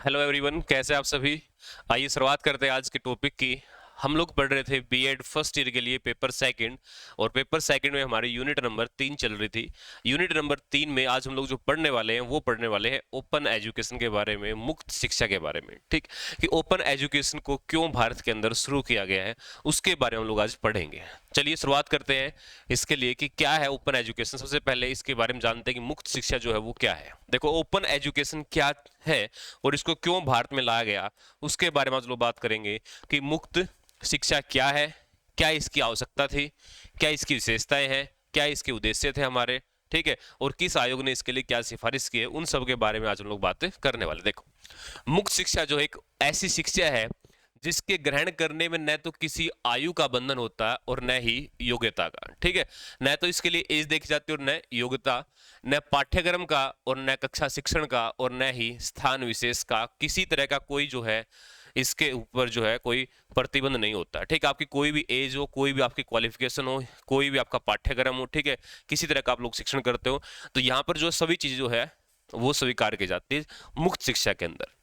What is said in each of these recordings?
Hello everyone, कैसे आप सभी। आइए शुरुआत करते हैं आज के टॉपिक की। हम लोग पढ़ रहे थे बीएड फर्स्ट ईयर के लिए पेपर सेकंड, और पेपर सेकंड में हमारी यूनिट नंबर 3 चल रही थी। यूनिट नंबर 3 में आज हम लोग जो पढ़ने वाले हैं वो पढ़ने वाले हैं ओपन एजुकेशन के बारे में, मुक्त शिक्षा के बारे में। ठीक, कि ओपन एजुकेशन को क्यों भारत के अंदर शुरू किया गया है उसके बारे में हम लोग आज पढ़ेंगे। चलिए शुरुआत करते हैं इसके लिए कि क्या है ओपन एजुकेशन। सबसे पहले इसके बारे में जानते हैं कि मुक्त शिक्षा जो है वो क्या है। देखो, ओपन एजुकेशन क्या है और इसको क्यों भारत में लाया गया उसके बारे में आज लोग बात करेंगे कि मुक्त शिक्षा क्या है, क्या इसकी आवश्यकता थी, क्या इसकी विशेषताएं हैं, क्या इसके उद्देश्य थे हमारे, ठीक है, और किस आयोग ने इसके लिए क्या सिफारिश की है, उन सब के बारे में आज हम लोग बातें करने वाले। देखो, मुक्त शिक्षा जो एक ऐसी शिक्षा है जिसके ग्रहण करने में न तो किसी आयु का बंधन होता है और न ही योग्यता का। ठीक है, न तो इसके लिए एज देखी जाती है और न योग्यता, न पाठ्यक्रम का और न कक्षा शिक्षण का और न ही स्थान विशेष का किसी तरह का कोई जो है इसके ऊपर जो है कोई प्रतिबंध नहीं होता। ठीक है, आपकी कोई भी एज हो, कोई भी आपकी क्वालिफिकेशन हो, कोई भी आपका पाठ्यक्रम हो, ठीक है, किसी तरह का आप लोग शिक्षण करते हो, तो यहाँ पर जो सभी चीजें जो है वो स्वीकार की जाती है मुक्त शिक्षा के अंदर।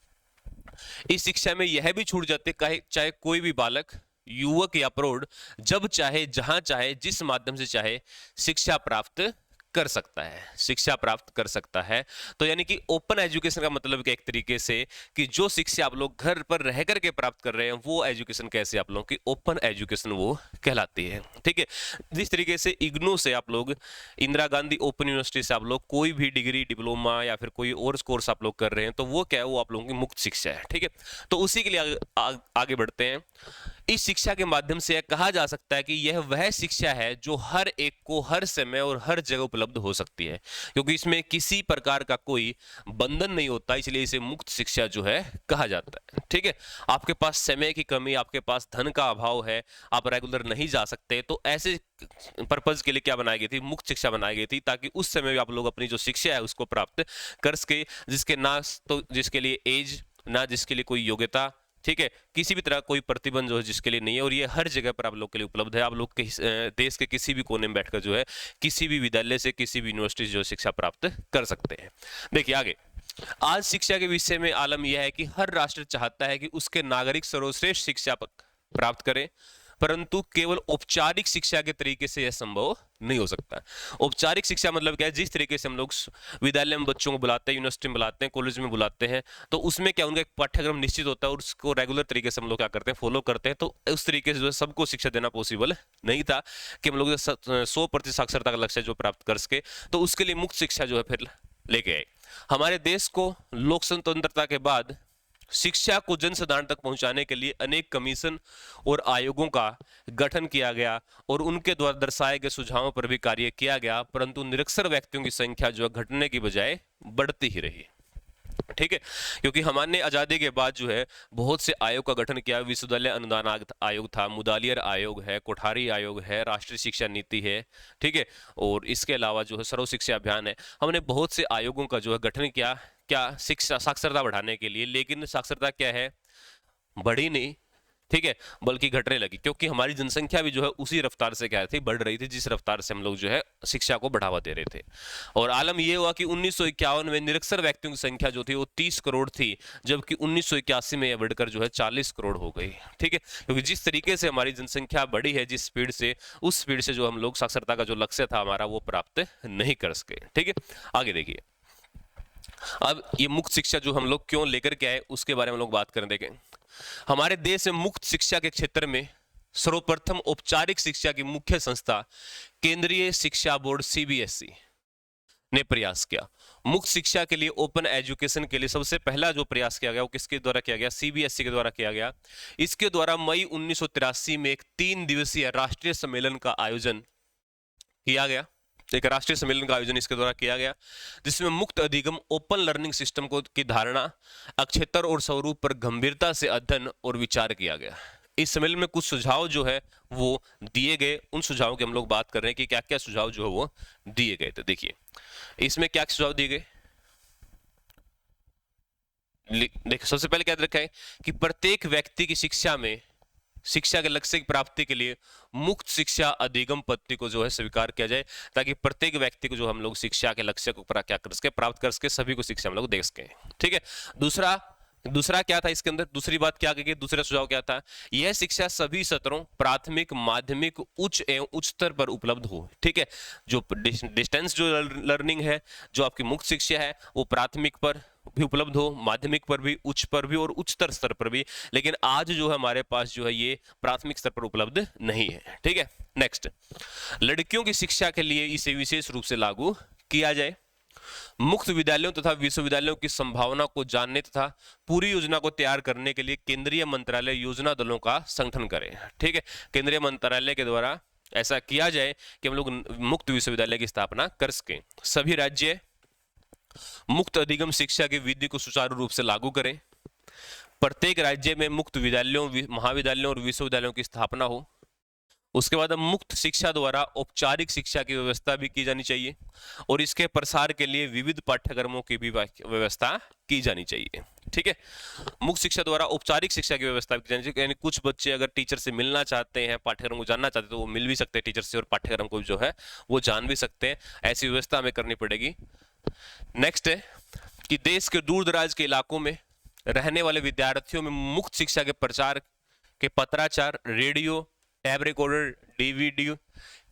इस शिक्षा में यह भी छूट जाती है चाहे कोई भी बालक, युवक या प्रौढ़ जब चाहे, जहां चाहे, जिस माध्यम से चाहे शिक्षा प्राप्त कर सकता है, शिक्षा प्राप्त कर सकता है। तो यानी कि ओपन एजुकेशन का मतलब क्या, एक तरीके से कि जो शिक्षा आप लोग घर पर रह करके प्राप्त कर रहे हैं वो एजुकेशन कैसे आप लोगों की ओपन एजुकेशन वो कहलाती है। ठीक है, जिस तरीके से इग्नू से आप लोग, इंदिरा गांधी ओपन यूनिवर्सिटी से आप लोग कोई भी डिग्री, डिप्लोमा या फिर कोई और कोर्स आप लोग कर रहे हैं तो वो क्या है, वो आप लोगों की मुक्त शिक्षा है। ठीक है, तो उसी के लिए आगे बढ़ते हैं। इस शिक्षा के माध्यम से यह कहा जा सकता है कि यह वह शिक्षा है जो हर एक को हर समय और हर जगह उपलब्ध हो सकती है, क्योंकि इसमें किसी प्रकार का कोई बंधन नहीं होता, इसलिए इसे मुक्त शिक्षा जो है कहा जाता है। ठीक है, आपके पास समय की कमी, आपके पास धन का अभाव है, आप रेगुलर नहीं जा सकते, तो ऐसे पर्पज के लिए क्या बनाई गई थी, मुक्त शिक्षा बनाई गई थी, ताकि उस समय भी आप लोग अपनी जो शिक्षा है उसको प्राप्त कर सके, जिसके ना तो जिसके लिए एज, ना जिसके लिए कोई योग्यता, ठीक है, किसी भी तरह कोई प्रतिबंध जो है जिसके लिए नहीं है, और ये हर जगह पर आप लोग के लिए उपलब्ध है। आप लोग के देश के किसी भी कोने में बैठकर जो है किसी भी विद्यालय से, किसी भी यूनिवर्सिटी से जो शिक्षा प्राप्त कर सकते हैं। देखिए आगे, आज शिक्षा के विषय में आलम यह है कि हर राष्ट्र चाहता है कि उसके नागरिक सर्वश्रेष्ठ शिक्षा प्राप्त करें, परंतु केवल औपचारिक शिक्षा के तरीके से यह संभव नहीं हो सकता। औपचारिक शिक्षा मतलब क्या है, जिस तरीके से हम लोग विद्यालय में बच्चों को बुलाते हैं, यूनिवर्सिटी में बुलाते हैं, कॉलेज में बुलाते हैं, तो उसमें क्या उनका एक पाठ्यक्रम निश्चित होता है और उसको रेगुलर तरीके से हम लोग क्या करते हैं, फॉलो करते हैं। तो उस तरीके से जो है सबको शिक्षा देना पॉसिबल नहीं था कि हम लोग 100% साक्षरता का लक्ष्य जो प्राप्त कर सके, तो उसके लिए मुक्त शिक्षा जो है फिर लेके आए। हमारे देश को लोक स्वतंत्रता के बाद शिक्षा को जन साधारण तक पहुंचाने के लिए अनेक कमीशन और आयोगों का गठन किया गया और उनके द्वारा दर्शाए गए सुझावों पर भी कार्य किया गया, परंतु निरक्षर व्यक्तियों की संख्या जो है घटने की बजाय बढ़ती ही रही। ठीक है, क्योंकि हमारे आजादी के बाद जो है बहुत से आयोग का गठन किया। विश्वविद्यालय अनुदान आयोग था, मुदालियर आयोग है, कोठारी आयोग है, राष्ट्रीय शिक्षा नीति है, ठीक है, और इसके अलावा जो है सर्व शिक्षा अभियान है। हमने बहुत से आयोगों का जो है गठन किया, क्या, शिक्षा साक्षरता बढ़ाने के लिए, लेकिन साक्षरता क्या है, बढ़ी नहीं, ठीक है, बल्कि घटने लगी, क्योंकि हमारी जनसंख्या भी जो है उसी रफ्तार से क्या थी, बढ़ रही थी, जिस रफ्तार से हम लोग जो है शिक्षा को बढ़ावा दे रहे थे। और आलम यह हुआ कि 1951 में निरक्षर व्यक्तियों की संख्या जो थी वो 30 करोड़ थी, जबकि 1981 में यह बढ़कर जो है 40 करोड़ हो गई। ठीक है, क्योंकि जिस तरीके से हमारी जनसंख्या बढ़ी है, जिस स्पीड से, उस स्पीड से जो हम लोग साक्षरता का जो लक्ष्य था हमारा वो प्राप्त नहीं कर सके। ठीक है, आगे देखिए, अब ये मुक्त शिक्षा जो हम लोग क्यों लेकर के आए उसके बारे में हम लोग बात करें। देखें, हमारे देश में मुक्त शिक्षा के क्षेत्र में सर्वप्रथम औपचारिक शिक्षा की मुख्य संस्था केंद्रीय शिक्षा बोर्ड सीबीएसई ने प्रयास किया। मुक्त शिक्षा के लिए, ओपन एजुकेशन के लिए सबसे पहला जो प्रयास किया गया वो किसके द्वारा किया गया, सीबीएसई के द्वारा किया गया। इसके द्वारा मई 1983 में एक 3 दिवसीय राष्ट्रीय सम्मेलन का आयोजन किया गया। एक राष्ट्रीय सम्मेलन का आयोजन इसके द्वारा किया गया, जिसमें मुक्त अधिगम, ओपन लर्निंग सिस्टम को की धारणा, अक्षेत्र और स्वरूप पर गंभीरता से अध्ययन और विचार किया गया। इस सम्मेलन में कुछ सुझाव जो है वो दिए गए। उन सुझावों की हम लोग बात कर रहे हैं कि क्या क्या सुझाव जो है वो दिए गए। तो देखिए इसमें क्या सुझाव दिए गए। देखिए, सबसे पहले क्या रखा है कि प्रत्येक व्यक्ति की शिक्षा के लक्ष्य की प्राप्ति के लिए मुक्त शिक्षा अधिगम पद्धति को जो है स्वीकार किया जाए, ताकि प्रत्येक व्यक्ति को जो हम लोग शिक्षा के लक्ष्य को क्या कर सके, प्राप्त कर सके, सभी को शिक्षा हम लोग दे सके। ठीक है, दूसरा दूसरा क्या था इसके अंदर, दूसरी बात क्या कही, दूसरा सुझाव क्या था, यह शिक्षा सभी स्तरों प्राथमिक, माध्यमिक, उच्च एवं उच्चतर पर उपलब्ध हो। ठीक है, जो डिस्टेंस जो लर्निंग है, जो आपकी मुक्त शिक्षा है, वो प्राथमिक पर भी उपलब्ध हो, माध्यमिक पर भी, उच्च पर भी और उच्चतर स्तर पर भी। लेकिन आज जो है हमारे पास जो है ये प्राथमिक स्तर पर उपलब्ध नहीं है। ठीक है, नेक्स्ट, लड़कियों की शिक्षा के लिए इसे विशेष रूप से लागू किया जाए। मुक्त विद्यालयों तथा विश्वविद्यालयों की संभावना को जानने तथा पूरी योजना को तैयार करने के लिए केंद्रीय मंत्रालय योजना दलों का संगठन करे। ठीक है, केंद्रीय मंत्रालय के द्वारा ऐसा किया जाए कि हम लोग मुक्त विश्वविद्यालय की स्थापना कर सकें। सभी राज्य मुक्त अधिगम शिक्षा की विधि को सुचारू रूप से लागू करें। प्रत्येक राज्य में मुक्त विद्यालयों, महाविद्यालयों और विश्वविद्यालयों की स्थापना हो। उसके बाद मुक्त शिक्षा द्वारा औपचारिक शिक्षा की व्यवस्था भी की जानी चाहिए और इसके प्रसार के लिए विविध पाठ्यक्रमों की भी व्यवस्था की जानी चाहिए। ठीक है, मुक्त शिक्षा द्वारा औपचारिक शिक्षा की व्यवस्था की जानी चाहिए, यानी कुछ बच्चे अगर टीचर से मिलना चाहते हैं, पाठ्यक्रम को जानना चाहते हैं, तो वो मिल भी सकते हैं टीचर से और पाठ्यक्रम को जो है वो जान भी सकते हैं। ऐसी व्यवस्था हमें करनी पड़ेगी। नेक्स्ट है कि देश के दूर दराज के इलाकों में रहने वाले विद्यार्थियों में मुक्त शिक्षा के प्रचार के पत्राचार, radio, tab recorder, DVD,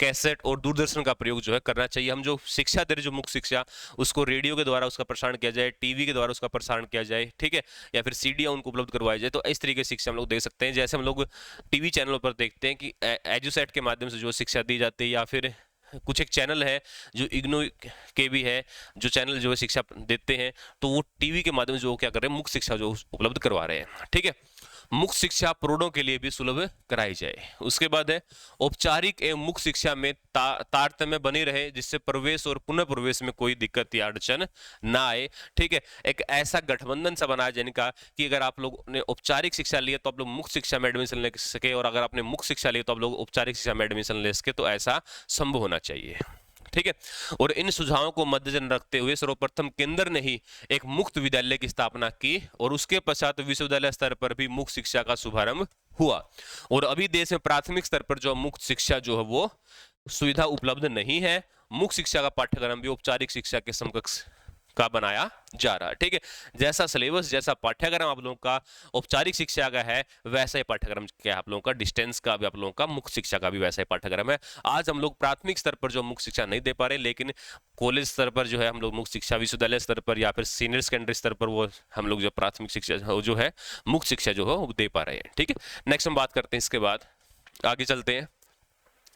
cassette और दूरदर्शन का प्रयोग जो है करना चाहिए। हम जो शिक्षा दे रहे, जो मुक्त शिक्षा, उसको रेडियो के द्वारा उसका प्रसारण किया जाए, टीवी के द्वारा उसका प्रसारण किया जाए। ठीक है, या फिर सीडियां उनको उपलब्ध करवाई जाए। तो इस तरीके से शिक्षा हम लोग दे सकते हैं। जैसे हम लोग टीवी चैनलों पर देखते हैं कि एजुसेट के माध्यम से जो शिक्षा दी जाती है, या फिर कुछ एक चैनल है जो इग्नू के भी है, जो चैनल जो है शिक्षा देते हैं, तो वो टीवी के माध्यम से जो क्या कर रहे हैं, मुक्त शिक्षा जो उपलब्ध करवा रहे हैं। ठीक है, मुक्त शिक्षा प्रौढ़ों के लिए भी सुलभ कराई जाए। उसके बाद है औपचारिक एवं मुक्त शिक्षा में तारतम्य बने रहे, जिससे प्रवेश और पुनः प्रवेश में कोई दिक्कत या अड़चन ना आए। ठीक है, एक ऐसा गठबंधन सा बनाया जाने का कि अगर आप लोग ने औपचारिक शिक्षा लिया तो आप लोग मुक्त शिक्षा में एडमिशन ले सके, और अगर आपने मुक्त शिक्षा लिया तो आप लोग औपचारिक शिक्षा में एडमिशन ले सके। तो ऐसा संभव होना चाहिए। ठीक है, और इन सुझावों को मद्देनजर रखते हुए सर्वप्रथम केंद्र ने ही एक मुक्त विद्यालय की स्थापना की और उसके पश्चात विश्वविद्यालय स्तर पर भी मुक्त शिक्षा का शुभारंभ हुआ। और अभी देश में प्राथमिक स्तर पर जो मुक्त शिक्षा जो है वो सुविधा उपलब्ध नहीं है। मुक्त शिक्षा का पाठ्यक्रम भी औपचारिक शिक्षा के समकक्ष का बनाया जा रहा है। ठीक है, जैसा सिलेबस, जैसा पाठ्यक्रम आप लोगों का औपचारिक शिक्षा का है, वैसा ही पाठ्यक्रम क्या आप लोगों का डिस्टेंस का भी, आप लोगों का मुक्त शिक्षा का भी वैसा ही पाठ्यक्रम है। आज हम लोग प्राथमिक स्तर पर जो मुक्त शिक्षा नहीं दे पा रहे, लेकिन कॉलेज स्तर पर जो है हम लोग मुक्त शिक्षा, विश्वविद्यालय स्तर पर या फिर सीनियर सेकेंडरी स्तर पर वो हम लोग जो प्राथमिक शिक्षा जो है, मुक्त शिक्षा जो है वो दे पा रहे हैं। ठीक है, नेक्स्ट हम बात करते हैं, इसके बाद आगे चलते हैं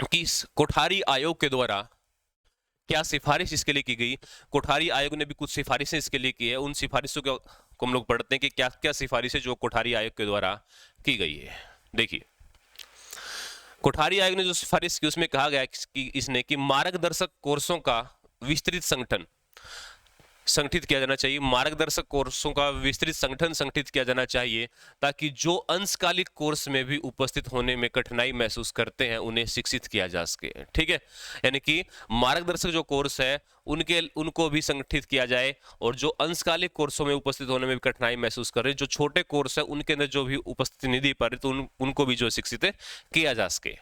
कि कोठारी आयोग के द्वारा क्या सिफारिश इसके लिए की गई। कोठारी आयोग ने भी कुछ सिफारिशें इसके लिए की है। उन सिफारिशों को हम लोग पढ़ते हैं कि क्या क्या सिफारिशें जो कोठारी आयोग के द्वारा की गई है। देखिए, कोठारी आयोग ने जो सिफारिश की उसमें कहा गया कि इसने कि मार्गदर्शक कोर्सों का विस्तृत संगठित किया जाना चाहिए। मार्गदर्शक कोर्सों का विस्तृत संगठित किया जाना चाहिए, ताकि जो अंशकालिक कोर्स में भी उपस्थित होने में कठिनाई महसूस करते हैं उन्हें शिक्षित किया जा सके। ठीक है, यानी कि मार्गदर्शक जो कोर्स है उनको भी संगठित किया जाए, और जो अंशकालिक कोर्सों में उपस्थित होने में भी कठिनाई महसूस कर रहे, जो छोटे कोर्स है उनके अंदर जो भी उपस्थिति नहीं दे पा रहे, तो उनको भी जो शिक्षित किया जा सके।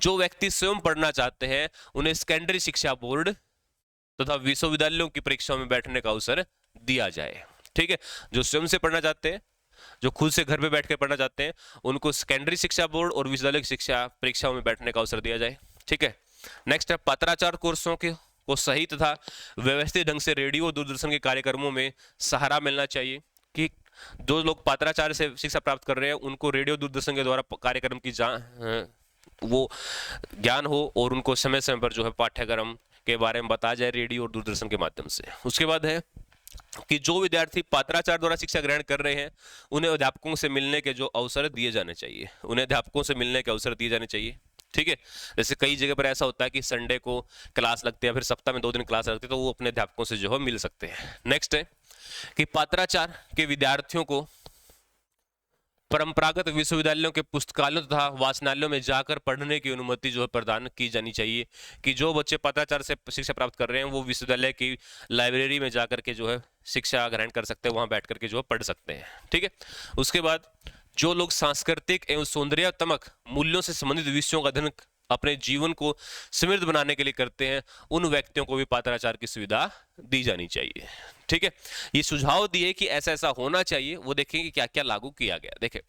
जो व्यक्ति स्वयं पढ़ना चाहते हैं उन्हें सेकेंडरी शिक्षा बोर्ड तथा विश्वविद्यालयों की परीक्षाओं में बैठने का अवसर दिया जाए। ठीक है, जो स्वयं से पढ़ना चाहते हैं, जो खुद से घर पे बैठ कर पढ़ना चाहते हैं, उनको सेकेंडरी शिक्षा बोर्ड और विश्वविद्यालय की शिक्षा परीक्षाओं में बैठने का अवसर दिया जाए। ठीक है, नेक्स्ट है पत्राचार कोर्सों को सही तथा व्यवस्थित ढंग से रेडियो और दूरदर्शन के कार्यक्रमों में सहारा मिलना चाहिए। कि जो लोग पत्राचार से शिक्षा प्राप्त कर रहे हैं उनको रेडियो दूरदर्शन के द्वारा कार्यक्रम की वो ज्ञान हो, और उनको समय समय पर जो है पाठ्यक्रम के बारे में बताया जाए रेडियो और दूरदर्शन के माध्यम से। उसके बाद है कि जो विद्यार्थी पत्राचार द्वारा शिक्षा ग्रहण कर रहे हैं उन्हें अध्यापकों से मिलने के जो अवसर दिए जाने चाहिए, उन्हें अध्यापकों से मिलने के अवसर दिए जाने चाहिए। ठीक है, जैसे कई जगह पर ऐसा होता है कि संडे को क्लास लगती है, फिर सप्ताह में 2 दिन क्लास लगती है, तो वो अपने अध्यापकों से जो है मिल सकते हैं। नेक्स्ट है कि पत्राचार के विद्यार्थियों को परंपरागत विश्वविद्यालयों के पुस्तकालयों तथा वाचनालयों में जाकर पढ़ने की अनुमति जो है प्रदान की जानी चाहिए। कि जो बच्चे पत्राचार से शिक्षा प्राप्त कर रहे हैं वो विश्वविद्यालय की लाइब्रेरी में जाकर के जो है शिक्षा ग्रहण कर सकते हैं, वहां बैठ करके जो है पढ़ सकते हैं। ठीक है, उसके बाद जो लोग सांस्कृतिक एवं सौंदर्यात्मक मूल्यों से संबंधित विषयों का अध्ययन अपने जीवन को समृद्ध बनाने के लिए करते हैं, उन व्यक्तियों को भी पात्राचार की सुविधा दी जानी चाहिए। ठीक है, ये सुझाव दिए कि ऐसा ऐसा होना चाहिए, वो देखेंगे क्या क्या लागू किया गया। देखें,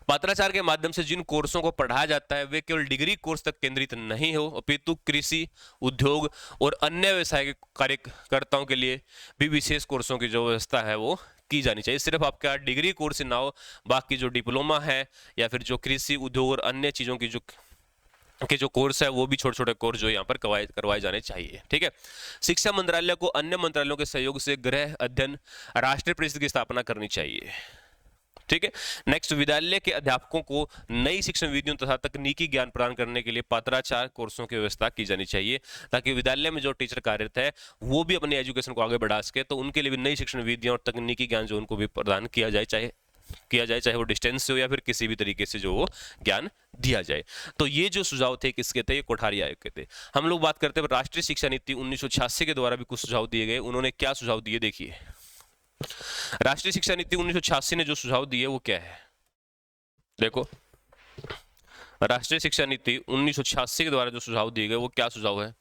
पात्राचार के माध्यम से जिन कोर्सों को पढ़ाया जाता है वे केवल डिग्री कोर्स तक केंद्रित नहीं हो, अपितु कृषि, उद्योग और अन्य व्यवसाय के कार्यकर्ताओं के लिए भी विशेष कोर्सों की जो व्यवस्था है वो की जानी चाहिए। सिर्फ आपका डिग्री कोर्स ही ना हो, बाकी जो डिप्लोमा है या फिर जो कृषि, उद्योग और अन्य चीजों की जो कोर्स है वो भी छोटे छोटे कोर्स जो यहाँ पर करवाए जाने चाहिए। ठीक है, शिक्षा मंत्रालय को अन्य मंत्रालयों के सहयोग से गृह अध्ययन राष्ट्रीय परिषद की स्थापना करनी चाहिए। ठीक है, नेक्स्ट, विद्यालय के अध्यापकों को नई शिक्षण विधियों तथा तकनीकी ज्ञान प्रदान करने के लिए पात्राचार कोर्सों की व्यवस्था की जानी चाहिए, ताकि विद्यालय में जो टीचर कार्यरत है वो भी अपनी एजुकेशन को आगे बढ़ा सके। तो उनके लिए भी नई शिक्षण विधियों और तकनीकी ज्ञान जो उनको भी प्रदान किया जाए, चाहे वो डिस्टेंस से हो या फिर किसी भी तरीके से जो वो ज्ञान दिया जाए। तो ये जो सुझाव थे किसके थे? ये कोठारी आयोग के थे। हम लोग बात करते हैं राष्ट्रीय शिक्षा नीति 1986 के द्वारा भी कुछ सुझाव दिए गए। उन्होंने क्या सुझाव दिए, देखिए। राष्ट्रीय शिक्षा नीति 1986 ने जो सुझाव दिए वो क्या है? देखो, राष्ट्रीय शिक्षा नीति 1986 के द्वारा जो सुझाव दिए गए वो क्या सुझाव है?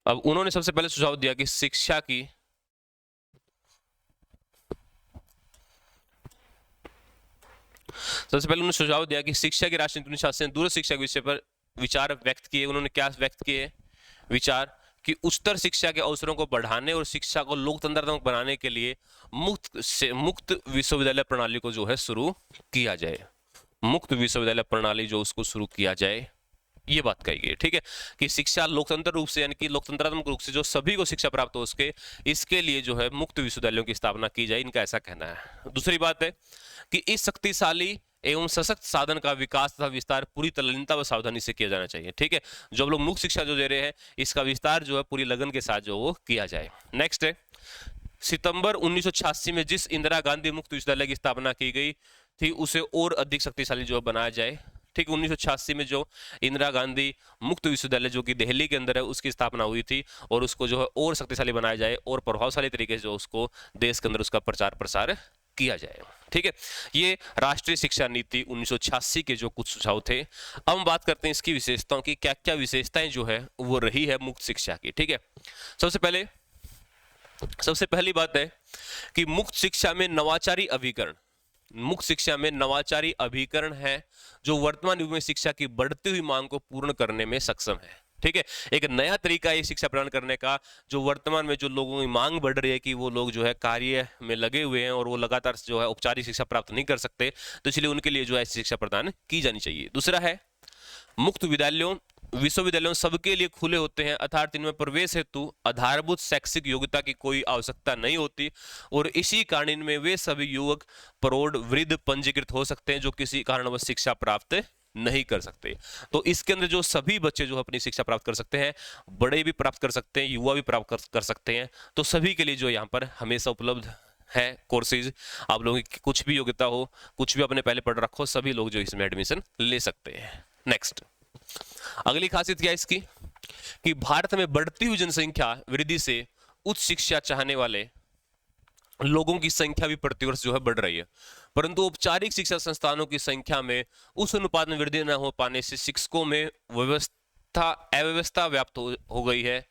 अब उन्होंने सबसे पहले सुझाव दिया कि शिक्षा की राष्ट्रीय नीति 1986 ने दूर शिक्षा के विषय पर विचार व्यक्त किए। उन्होंने क्या व्यक्त किए? विचार कि उच्चतर शिक्षा के अवसरों को बढ़ाने और शिक्षा को लोकतंत्रात्मक बनाने के लिए मुक्त विश्वविद्यालय प्रणाली को जो है शुरू किया जाए। मुक्त विश्वविद्यालय प्रणाली जो उसको शुरू किया जाए, ये बात कही गई। ठीक है, कि शिक्षा लोकतंत्र रूप से यानी कि लोकतंत्रात्मक रूप से जो सभी को शिक्षा प्राप्त हो सके, इसके लिए जो है मुक्त विश्वविद्यालयों की स्थापना की जाए, इनका ऐसा कहना है। दूसरी बात है कि इस शक्तिशाली एवं सशक्त साधन का विकास तथा विस्तार पूरी तल्लीनता व सावधानी से किया जाना चाहिए। ठीक है, जो हम लोग मुक्त शिक्षा जो दे रहे हैं इसका विस्तार जो है पूरी लगन के साथ जो वो किया जाए। नेक्स्ट है, सितंबर 1986 में जिस इंदिरा गांधी मुक्त विश्वविद्यालय की स्थापना की गई थी उसे और अधिक शक्तिशाली जो बनाया जाए। ठीक, 1986 में जो इंदिरा गांधी मुक्त विश्वविद्यालय जो कि दिल्ली के अंदर है उसकी स्थापना हुई थी और उसको जो है और शक्तिशाली बनाया जाए और प्रभावशाली तरीके से जो उसको देश के अंदर उसका प्रचार प्रसार किया जाए। ठीक है, ये राष्ट्रीय शिक्षा नीति 1986 के जो कुछ सुझाव थे। अब हम बात करते हैं इसकी विशेषताओं की, क्या क्या विशेषताएं जो है वो रही है मुक्त शिक्षा की। ठीक है, सबसे पहली बात है कि मुक्त शिक्षा में नवाचारी अभिकरण है जो वर्तमान युग में शिक्षा की बढ़ती हुई मांग को पूर्ण करने में सक्षम है। ठीक है, एक नया तरीका है शिक्षा प्रदान करने का, जो वर्तमान में जो लोगों की मांग बढ़ रही है कि वो लोग जो है कार्य में लगे हुए हैं और वो लगातार जो है औपचारिक शिक्षा प्राप्त नहीं कर सकते, तो इसलिए उनके लिए जो है शिक्षा प्रदान की जानी चाहिए। दूसरा है, मुक्त विश्वविद्यालयों सबके लिए खुले होते हैं, अर्थात इनमें प्रवेश हेतु आधारभूत शैक्षिक योग्यता की कोई आवश्यकता नहीं होती और इसी कारण इनमें वे सभी युवक, प्रौढ़, वृद्ध पंजीकृत हो सकते हैं जो किसी कारणवश शिक्षा प्राप्त नहीं कर सकते। तो इसके अंदर जो सभी बच्चे जो अपनी शिक्षा प्राप्त कर सकते हैं, बड़े भी प्राप्त कर सकते हैं, युवा भी प्राप्त कर सकते हैं, तो सभी के लिए जो यहाँ पर हमेशा उपलब्ध है कोर्सेज। आप लोगों की कुछ भी योग्यता हो, कुछ भी अपने पहले पढ़ रखो, सभी लोग जो इसमें एडमिशन ले सकते हैं। नेक्स्ट, अगली खासियत क्या है इसकी कि भारत में बढ़ती हुई जनसंख्या वृद्धि से उच्च शिक्षा चाहने वाले लोगों की संख्या भी प्रतिवर्ष जो है बढ़ रही है, परंतु औपचारिक शिक्षा संस्थानों की संख्या में उस अनुपात में वृद्धि न हो पाने से शिक्षकों में अव्यवस्था व्याप्त हो गई है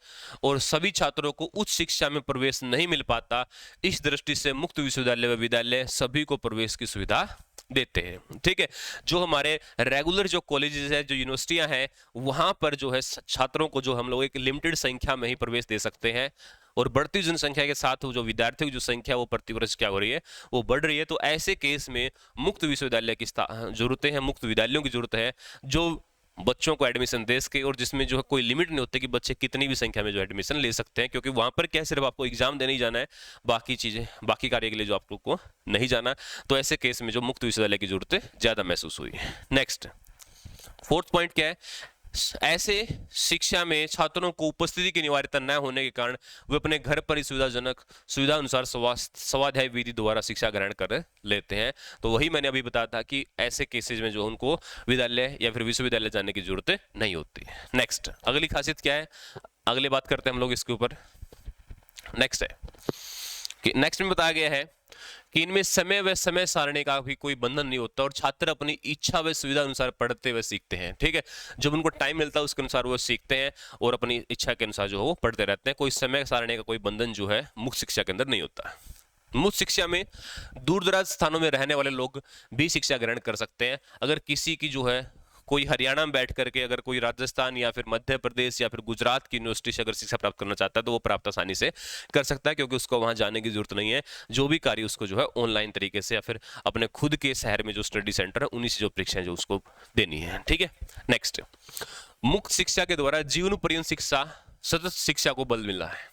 और सभी छात्रों को उच्च शिक्षा में प्रवेश नहीं मिल पाता। इस दृष्टि से मुक्त विश्वविद्यालय व विद्यालय सभी को प्रवेश की सुविधा देते हैं। ठीक है, जो हमारे रेगुलर जो कॉलेजेस है, जो यूनिवर्सिटियां हैं, वहां पर जो है छात्रों को जो हम लोग एक लिमिटेड संख्या में ही प्रवेश दे सकते हैं और बढ़ती जनसंख्या के साथ जो विद्यार्थियों की जो संख्या वो प्रतिवर्ष क्या हो रही है, वो बढ़ रही है। तो ऐसे केस में मुक्त विश्वविद्यालय की जरूरतें हैं, मुक्त विद्यालयों की जरूरत है जो बच्चों को एडमिशन दे सके और जिसमें जो है कोई लिमिट नहीं होती कि बच्चे कितनी भी संख्या में जो एडमिशन ले सकते हैं, क्योंकि वहां पर क्या सिर्फ आपको एग्जाम देने ही जाना है, बाकी कार्य के लिए जो आप लोग को नहीं जाना। तो ऐसे केस में जो मुक्त विश्वविद्यालय की जरूरत ज्यादा महसूस हुई। नेक्स्ट, फोर्थ पॉइंट क्या है, ऐसे शिक्षा में छात्रों को उपस्थिति की अनिवार्यता न होने के कारण वे अपने घर पर ही सुविधा अनुसार स्वाध्याय विधि द्वारा शिक्षा ग्रहण कर लेते हैं। तो वही मैंने अभी बताया था कि ऐसे केसेस में जो उनको विद्यालय या फिर विश्वविद्यालय जाने की जरूरत नहीं होती। नेक्स्ट, अगली खासियत क्या है, अगली बात करते हैं हम लोग इसके ऊपर। नेक्स्ट है कि नेक्स्ट में बताया गया है कि इनमें समय व समय सारणी का भी कोई बंधन नहीं होता और छात्र अपनी इच्छा व सुविधा अनुसार पढ़ते व सीखते हैं। ठीक है, जब उनको टाइम मिलता है उसके अनुसार वो सीखते हैं और अपनी इच्छा के अनुसार जो है वो पढ़ते रहते हैं। कोई समय सारणी का कोई बंधन जो है मुक्त शिक्षा के अंदर नहीं होता। मुक्त शिक्षा में दूर दराज स्थानों में रहने वाले लोग भी शिक्षा ग्रहण कर सकते हैं। अगर किसी की जो है कोई हरियाणा में बैठ करके अगर कोई राजस्थान या फिर मध्य प्रदेश या फिर गुजरात की यूनिवर्सिटी से अगर शिक्षा प्राप्त करना चाहता है तो वो प्राप्त आसानी से कर सकता है, क्योंकि उसको वहां जाने की जरूरत नहीं है। जो भी कार्य उसको जो है ऑनलाइन तरीके से या फिर अपने खुद के शहर में जो स्टडी सेंटर है उन्हीं से जो परीक्षाएं जो उसको देनी है। ठीक है, नेक्स्ट, मुक्त शिक्षा के द्वारा जीवन पर्यंत शिक्षा सतत शिक्षा को बल मिला है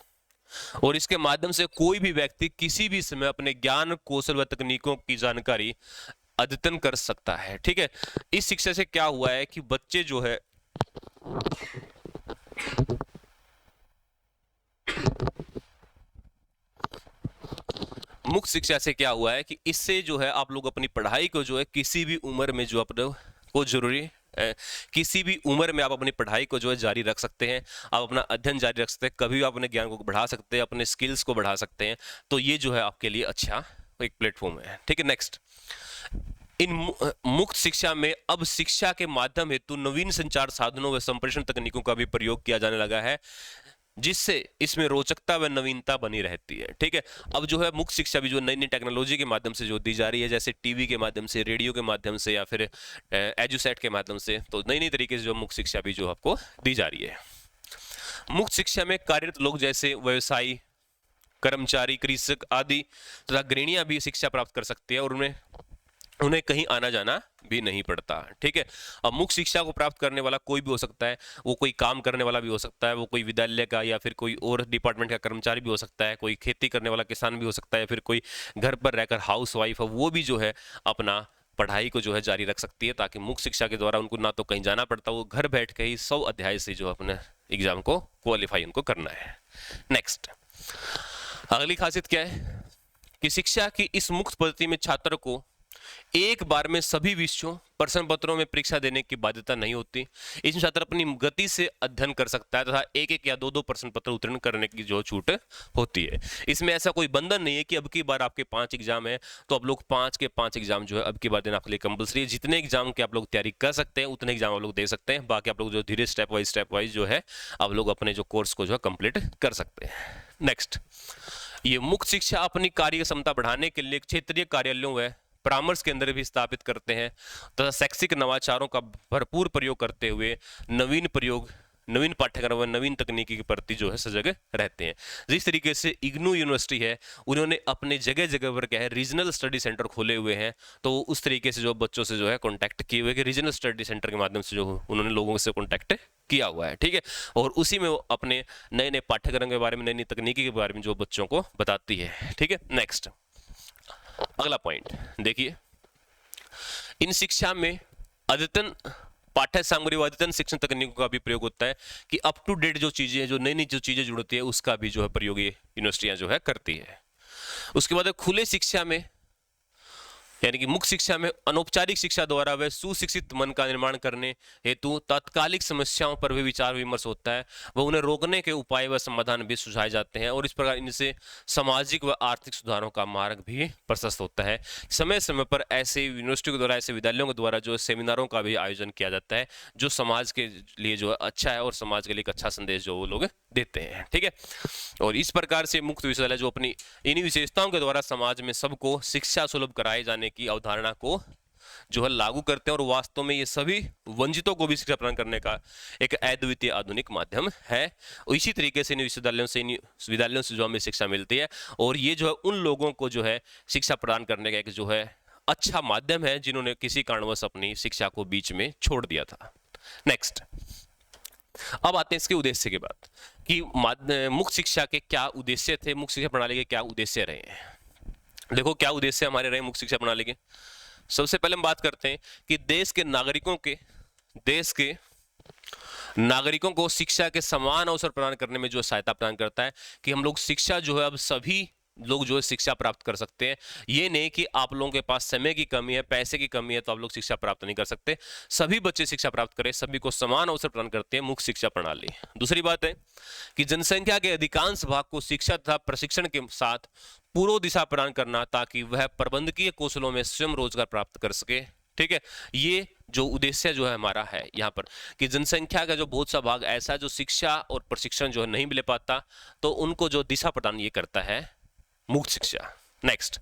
और इसके माध्यम से कोई भी व्यक्ति किसी भी समय अपने ज्ञान कौशल व तकनीकों की जानकारी अद्यतन कर सकता है। ठीक है, इस शिक्षा से क्या हुआ है कि बच्चे जो है मुक्त शिक्षा से क्या हुआ है कि इससे जो है आप लोग अपनी पढ़ाई को जो है किसी भी उम्र में जो अपने को जरूरी किसी भी उम्र में आप अपनी पढ़ाई को जो है जारी रख सकते हैं, आप अपना अध्ययन जारी रख सकते हैं, कभी भी आप अपने ज्ञान को बढ़ा सकते हैं, अपने स्किल्स को बढ़ा सकते हैं। तो ये जो है आपके लिए अच्छा एक प्लेटफॉर्म है। ठीक है, नेक्स्ट, इन मुक्त शिक्षा में अब शिक्षा के माध्यम हेतु नवीन संचार साधनों व संप्रेषण तकनीकों का भी प्रयोग किया जाने लगा है, जिससे इसमें रोचकता व नवीनता बनी रहती है। ठीक है, अब जो है मुक्त शिक्षा भी जो नई नई टेक्नोलॉजी के माध्यम से जो दी जा रही है, जैसे टीवी के माध्यम से, रेडियो के माध्यम से या फिर एजुसेट के माध्यम से, तो नई नई तरीके से जो मुक्त शिक्षा भी जो आपको दी जा रही है। मुक्त शिक्षा में कार्यरत लोग जैसे व्यवसायी, कर्मचारी, कृषक आदि तथा गृहिणियां भी शिक्षा प्राप्त कर सकती है और उन्हें कहीं आना जाना भी नहीं पड़ता। ठीक है, अब मुक्त शिक्षा को प्राप्त करने वाला कोई भी हो सकता है, वो कोई काम करने वाला भी हो सकता है, वो कोई विद्यालय का या फिर कोई और डिपार्टमेंट का कर्मचारी भी हो सकता है, कोई खेती करने वाला किसान भी हो सकता है, या फिर कोई घर पर रहकर हाउस वाइफ है, वो भी जो है अपना पढ़ाई को जो है जारी रख सकती है, ताकि मुक्त शिक्षा के द्वारा उनको ना तो कहीं जाना पड़ता, वो घर बैठ के ही 100 अध्याय से जो अपने एग्जाम को क्वालिफाई उनको करना है। नेक्स्ट, अगली खासियत क्या है कि शिक्षा की इस मुक्त पद्धति में छात्र को एक बार में सभी विषयों प्रश्न पत्रों में परीक्षा देने की बाध्यता नहीं होती। इसमें छात्र अपनी गति से अध्ययन कर सकता है तथा एक एक या दो दो प्रश्न पत्र उत्तीर्ण करने की जो छूट होती है। इसमें ऐसा कोई बंधन नहीं है कि अब की बार आपके 5 एग्जाम है तो अब लोग 5 के 5 एग्जाम जो है अब की बार देना आपके लिए कंपलसरी है। जितने एग्जाम के आप लोग तैयारी कर सकते हैं उतने एग्जाम आप लोग दे सकते हैं, बाकी आप लोग जो धीरे स्टेप वाइज जो है आप लोग अपने जो कोर्स को जो है कंप्लीट कर सकते हैं। नेक्स्ट, ये मुक्त शिक्षा अपनी कार्य क्षमता बढ़ाने के लिए क्षेत्रीय कार्यालयों व परामर्श के अंदर भी स्थापित करते हैं तथा शैक्षिक नवाचारों का भरपूर प्रयोग करते हुए नवीन पाठ्यक्रम व नवीन तकनीकी के प्रति जो है सजग रहते हैं। जिस तरीके से इग्नू यूनिवर्सिटी है, उन्होंने अपने जगह जगह पर क्या है रीजनल स्टडी सेंटर खोले हुए हैं, तो उस तरीके से जो बच्चों से जो है कॉन्टैक्ट किए हुए कि रीजनल स्टडी सेंटर के माध्यम से जो उन्होंने लोगों से कॉन्टैक्ट किया हुआ है। ठीक है, और उसी में वो अपने नए नए पाठ्यक्रम के बारे में, नई नई तकनीकी के बारे में जो बच्चों को बताती है। ठीक है, नेक्स्ट, अगला पॉइंट देखिए, इन शिक्षा में अद्यतन पाठ्य सामग्री व अद्यतन शिक्षण तकनीकों का भी प्रयोग होता है कि अप टू डेट जो चीजें, जो नई नई जो चीजें जुड़ती है उसका भी जो है प्रयोग ये यूनिवर्सिटियां जो है करती है। उसके बाद खुले शिक्षा में यानी कि मुक्त शिक्षा में अनौपचारिक शिक्षा द्वारा व सुशिक्षित मन का निर्माण करने हेतु तात्कालिक समस्याओं पर भी विचार विमर्श होता है, व उन्हें रोकने के उपाय व समाधान भी सुझाए जाते हैं और इस प्रकार इनसे सामाजिक व आर्थिक सुधारों का मार्ग भी प्रशस्त होता है। समय समय पर ऐसे यूनिवर्सिटी के द्वारा, ऐसे विद्यालयों के द्वारा जो सेमिनारों का भी आयोजन किया जाता है, जो समाज के लिए जो अच्छा है और समाज के लिए एक अच्छा संदेश जो वो लोग देते हैं। ठीक है, और इस प्रकार से मुक्त विश्वविद्यालय जो अपनी इन विशेषताओं के द्वारा समाज में सबको शिक्षा सुलभ कराए जाने की अवधारणा को जो है लागू करते हैं और वास्तव में ये सभी वंचितों को भी शिक्षा प्रदान करने का एक अद्वितीय आधुनिक माध्यम है। इसी तरीके से इन विश्वविद्यालयों से जो हमें शिक्षा मिलती है और ये जो है उन लोगों को जो है शिक्षा प्रदान करने का एक जो है अच्छा माध्यम है जिन्होंने किसी कारणवश अपनी शिक्षा को बीच में छोड़ दिया था। नेक्स्ट, अब आते हैं इसके उद्देश्य के बाद कि मुक्त शिक्षा के क्या उद्देश्य थे, मुक्त शिक्षा प्रणाली के क्या उद्देश्य रहे हैं। देखो क्या उद्देश्य हमारे रहे मुक्त शिक्षा प्रणाली के। सबसे पहले हम बात करते हैं कि देश के नागरिकों को शिक्षा के समान अवसर प्रदान करने में जो सहायता प्रदान करता है कि हम लोग शिक्षा जो है अब सभी लोग जो है शिक्षा प्राप्त कर सकते हैं। ये नहीं कि आप लोगों के पास समय की कमी है, पैसे की कमी है तो आप लोग शिक्षा प्राप्त नहीं कर सकते। सभी बच्चे शिक्षा प्राप्त करें, सभी को समान अवसर प्रदान करते हैं मुख्य शिक्षा प्रणाली। दूसरी बात है कि जनसंख्या के अधिकांश भाग को शिक्षा तथा प्रशिक्षण के साथ पूर्व दिशा प्रदान करना, ताकि वह प्रबंधकीय कौशलों में स्वयं रोजगार प्राप्त कर सके। ठीक है, ये जो उद्देश्य जो है हमारा है यहाँ पर कि जनसंख्या का जो बहुत सा भाग ऐसा है जो शिक्षा और प्रशिक्षण जो है नहीं मिल पाता, तो उनको जो दिशा प्रदान ये करता है मुक्त शिक्षा। नेक्स्ट,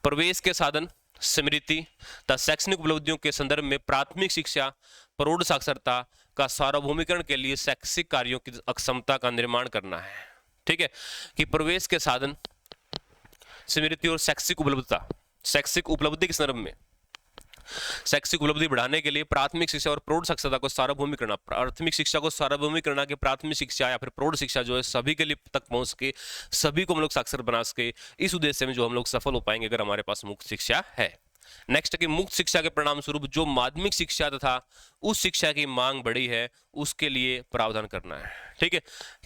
प्रवेश के साधन, स्मृति तथा शैक्षणिक उपलब्धियों के संदर्भ में प्राथमिक शिक्षा प्रौढ़ साक्षरता का सार्वभौमिकरण के लिए शैक्षिक कार्यों की अक्षमता का निर्माण करना है। ठीक है, कि प्रवेश के साधन, स्मृति और शैक्षिक उपलब्धता, शैक्षिक उपलब्धि के संदर्भ में शैक्षिक उपलब्धि बढ़ाने के लिए प्राथमिक शिक्षा और प्रौढ़ साक्षरता को सार्वभौमिक करना, प्राथमिक शिक्षा को सार्वभौमिक करना कि प्राथमिक शिक्षा या फिर प्रौढ़ शिक्षा जो है सभी के लिए तक पहुंच सके, सभी को हम लोग साक्षर बना सके। इस उद्देश्य में जो हम लोग सफल हो पाएंगे अगर हमारे पास मुक्त शिक्षा है। नेक्स्ट, कि मुक्त शिक्षा के परिणाम स्वरूप जो माध्यमिक शिक्षा तथा उस शिक्षा की मांग बढ़ी है उसके लिए प्रावधान करना है। ठीक है,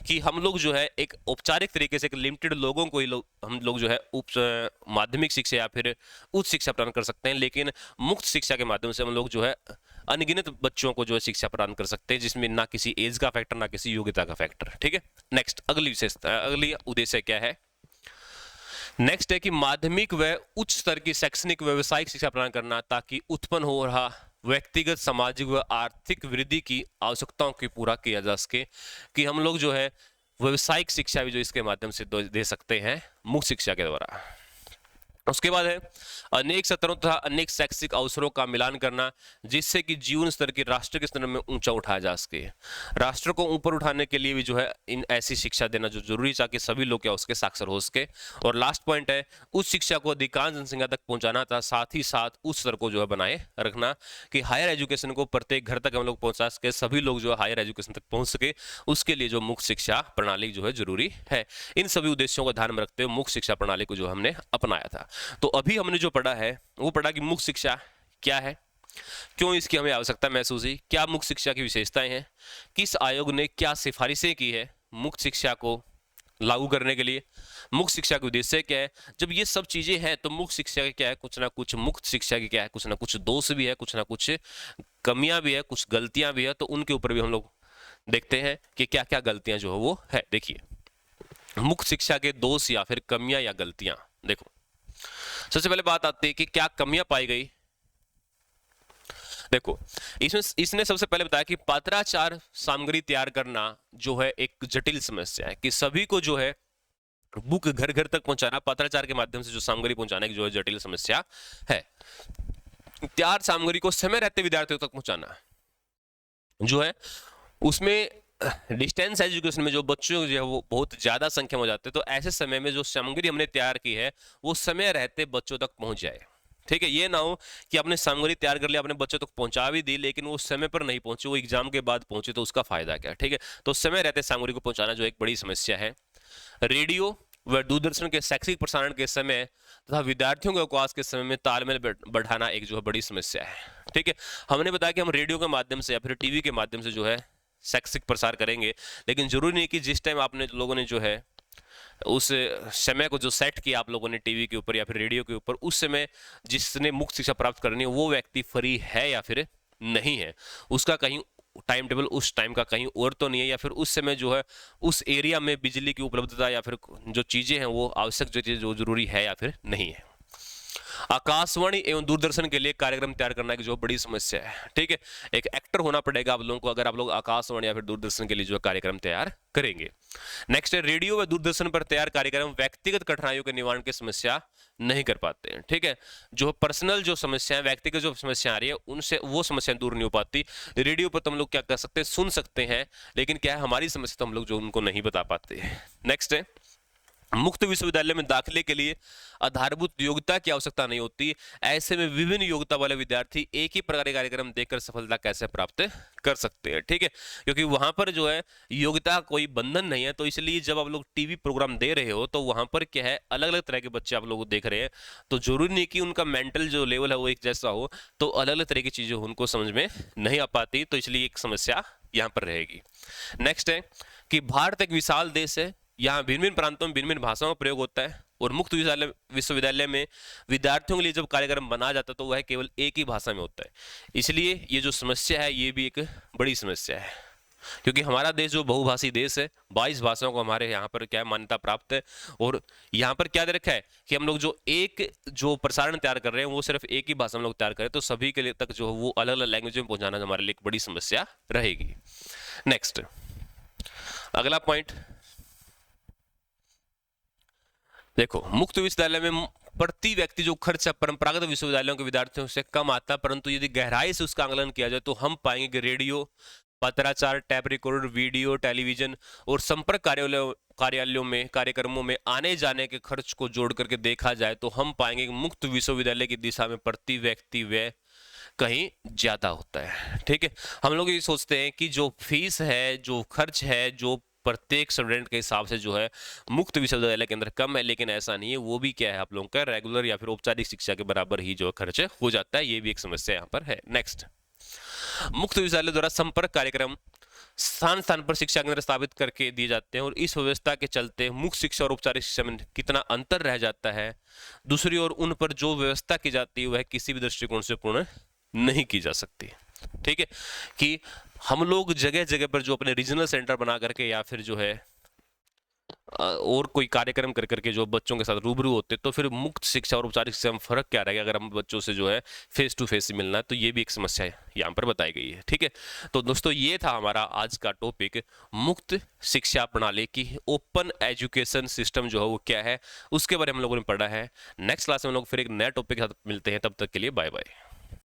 कि हम लोग जो है एक औपचारिक तरीके से एक लिमिटेड लोगों को ही हम लोग जो है माध्यमिक शिक्षा या फिर उच्च शिक्षा प्रदान कर सकते हैं, लेकिन मुक्त शिक्षा के माध्यम से हम लोग जो है अनगिनत बच्चों को जो है शिक्षा प्रदान कर सकते हैं, जिसमें ना किसी एज का फैक्टर ना किसी योग्यता का फैक्टर। ठीक है, नेक्स्ट, अगली विशेषता, अगली उद्देश्य क्या है? नेक्स्ट है कि माध्यमिक व उच्च स्तर की शैक्षणिक व्यवसायिक शिक्षा प्रदान करना, ताकि उत्पन्न हो रहा व्यक्तिगत, सामाजिक व आर्थिक वृद्धि की आवश्यकताओं की पूरा किया जा सके। कि हम लोग जो है व्यवसायिक शिक्षा भी जो इसके माध्यम से दे सकते हैं मुक्त शिक्षा के द्वारा। उसके बाद है अनेक सत्रों तथा अनेक शैक्षिक अवसरों का मिलान करना, जिससे कि जीवन स्तर की राष्ट्र के स्तर में ऊंचा उठाया जा सके। राष्ट्र को ऊपर उठाने के लिए भी जो है इन ऐसी शिक्षा देना जो जरूरी है, ताकि सभी लोग क्या उसके साक्षर हो सके। और लास्ट पॉइंट है उस शिक्षा को अधिकांश जनसंख्या तक पहुंचाना था, साथ ही साथ उस स्तर को जो है बनाए रखना कि हायर एजुकेशन को प्रत्येक घर तक हम लोग पहुंचा सके, सभी लोग जो है हायर एजुकेशन तक पहुंच सके। उसके लिए जो मुक्त शिक्षा प्रणाली जो है जरूरी है। इन सभी उद्देश्यों को ध्यान में रखते हुए मुक्त शिक्षा प्रणाली को जो हमने अपनाया था। तो अभी हमने जो पढ़ा है वो पढ़ा कि मुक्त शिक्षा क्या है, क्यों इसकी हमें आवश्यकता महसूस हुई, क्या मुक्त शिक्षा की विशेषताएं हैं, किस आयोग ने क्या सिफारिशें की है मुक्त शिक्षा को लागू करने के लिए, मुक्त शिक्षा के उद्देश्य क्या है। जब ये सब चीजें हैं तो मुक्त शिक्षा की क्या है, कुछ ना कुछ मुक्त शिक्षा की क्या है, कुछ ना कुछ दोष भी है, कुछ ना कुछ कमियां भी है, कुछ गलतियां भी है। तो उनके ऊपर भी हम लोग देखते हैं कि क्या क्या गलतियां जो है वो है। देखिए, मुक्त शिक्षा के दोष या फिर कमियां या गलतियां, देखो सबसे पहले बात आती है कि क्या कमियां पाई गई। देखो, इसने सबसे पहले बताया कि पत्राचार सामग्री तैयार करना जो है एक जटिल समस्या है, कि सभी को जो है बुक घर घर तक पहुंचाना, पत्राचार के माध्यम से जो सामग्री पहुंचाने की जो है जटिल समस्या है। तैयार सामग्री को समय रहते विद्यार्थियों तक पहुंचाना जो है, उसमें डिस्टेंस एजुकेशन में जो बच्चों जो है वो बहुत ज्यादा संख्या में हो जाते हैं, तो ऐसे समय में जो सामग्री हमने तैयार की है वो समय रहते बच्चों तक पहुंच जाए। ठीक है, ये ना हो कि आपने सामग्री तैयार कर लिया, अपने बच्चों तक पहुंचा भी दी, लेकिन वो समय पर नहीं पहुंचे, वो एग्जाम के बाद पहुंचे, तो उसका फायदा क्या। ठीक है, तो समय रहते सामग्री को पहुंचाना जो एक बड़ी समस्या है। रेडियो व दूरदर्शन के शैक्षिक प्रसारण के समय तथा विद्यार्थियों के अवकाश के समय में तालमेल बढ़ाना एक जो है बड़ी समस्या है। ठीक है, हमने बताया कि हम रेडियो के माध्यम से या फिर टीवी के माध्यम से जो है शैक्षिक प्रसार करेंगे, लेकिन जरूरी नहीं कि जिस टाइम आपने लोगों ने जो है उस समय को जो सेट किया आप लोगों ने टीवी के ऊपर या फिर रेडियो के ऊपर, उस समय जिसने मुक्त शिक्षा प्राप्त करनी है वो व्यक्ति फ्री है या फिर नहीं है, उसका कहीं टाइम टेबल उस टाइम का कहीं और तो नहीं है, या फिर उस समय जो है उस एरिया में बिजली की उपलब्धता या फिर जो चीजें हैं वो आवश्यक जो चीज जो जरूरी है या फिर नहीं है। आकाशवाणी एवं दूरदर्शन के लिए कार्यक्रम तैयार करना की जो बड़ी समस्या है। ठीक है, एक एक्टर होना पड़ेगा आप लोगों को अगर आप लोग आकाशवाणी या फिर दूरदर्शन के लिए जो कार्यक्रम तैयार करेंगे। नेक्स्ट है रेडियो व दूरदर्शन पर तैयार कार्यक्रम व्यक्तिगत कठिनाइयों के निवारण की समस्या नहीं कर पाते हैं। ठीक है, जो पर्सनल जो समस्या है, व्यक्तिगत जो समस्या आ रही है उनसे वो समस्या दूर नहीं हो पाती। रेडियो पर तो हम लोग क्या कर सकते हैं, सुन सकते हैं, लेकिन क्या है हमारी समस्या तो हम लोग जो उनको नहीं बता पाते। नेक्स्ट है मुक्त विश्वविद्यालय में दाखिले के लिए आधारभूत योग्यता की आवश्यकता नहीं होती। ऐसे में विभिन्न योग्यता वाले विद्यार्थी एक ही प्रकार के कार्यक्रम देखकर सफलता कैसे प्राप्त कर सकते हैं। ठीक है, क्योंकि वहां पर जो है योग्यता कोई बंधन नहीं है, तो इसलिए जब आप लोग टीवी प्रोग्राम दे रहे हो तो वहां पर क्या है अलग अलग तरह के बच्चे आप लोग देख रहे हैं, तो जरूरी नहीं कि उनका मेंटल जो लेवल है वो एक जैसा हो, तो अलग अलग तरह की चीजें उनको समझ में नहीं आ पाती, तो इसलिए एक समस्या यहाँ पर रहेगी। नेक्स्ट है कि भारत एक विशाल देश है, यहाँ भिन्न भिन्न प्रांतों में भिन्न भिन्न भाषाओं का प्रयोग होता है। और मुक्त विश्वविद्यालय में विद्यार्थियों के लिए जब कार्यक्रम बनाया जाता है तो वह केवल एक ही भाषा में होता है। इसलिए ये जो समस्या है ये भी एक बड़ी समस्या है, क्योंकि हमारा देश जो बहुभाषी देश है, 22 भाषाओं को हमारे यहाँ पर क्या मान्यता प्राप्त है। और यहाँ पर क्या दे रखा है कि हम लोग जो प्रसारण तैयार कर रहे हैं वो सिर्फ एक ही भाषा में लोग तैयार करें, तो सभी के लिए तक जो है वो अलग अलग लैंग्वेज में पहुंचाना हमारे लिए एक बड़ी समस्या रहेगी। नेक्स्ट, अगला पॉइंट देखो, मुक्त विश्वविद्यालय में प्रति व्यक्ति जो खर्च है परंपरागत विश्वविद्यालयों के विद्यार्थियों से कम आता है, परंतु यदि गहराई से उसका आंकलन किया जाए तो हम पाएंगे कि रेडियो, पत्राचार, टैप रिकॉर्डर, वीडियो, टेलीविजन और संपर्क कार्यालयों में कार्यक्रमों में आने जाने के खर्च को जोड़ करके देखा जाए तो हम पाएंगे कि मुक्त विश्वविद्यालय की दिशा में प्रति व्यक्ति व्यय कहीं ज्यादा होता है। ठीक है, हम लोग ये सोचते हैं कि जो फीस है, जो खर्च है, जो प्रत्येक स्टूडेंट के हिसाब से जो है मुक्त विश्वविद्यालय के अंदर कम है, लेकिन ऐसा नहीं है। वो भी क्या है, आप लोगों का रेगुलर या फिर औपचारिक शिक्षा के बराबर ही जो खर्च हो जाता है। ये भी एक समस्या यहाँ पर है। नेक्स्ट, मुक्त विश्वविद्यालय द्वारा संपर्क कार्यक्रम स्थान स्थान पर शिक्षा केंद्र स्थापित करके दिए जाते हैं और इस व्यवस्था के चलते मुक्त शिक्षा और औपचारिक शिक्षा में कितना अंतर रह जाता है। दूसरी ओर उन पर जो व्यवस्था की जाती है वह किसी भी दृष्टिकोण से पूर्ण नहीं की जा सकती। ठीक है, कि हम लोग जगह जगह पर जो अपने रीजनल सेंटर बना करके या फिर जो है और कोई कार्यक्रम कर करके जो बच्चों के साथ रूबरू होते, तो फिर मुक्त शिक्षा और औपचारिक शिक्षा में फर्क क्या रहेगा अगर हम बच्चों से जो है फेस टू फेस मिलना है, तो ये भी एक समस्या यहाँ पर बताई गई है। ठीक है, तो दोस्तों ये था हमारा आज का टॉपिक, मुक्त शिक्षा प्रणाली की ओपन एजुकेशन सिस्टम जो है वो क्या है, उसके बारे में हम लोगों ने पढ़ा है। नेक्स्ट क्लास में हम लोग फिर एक नया टॉपिक के साथ मिलते हैं, तब तक के लिए बाय बाय।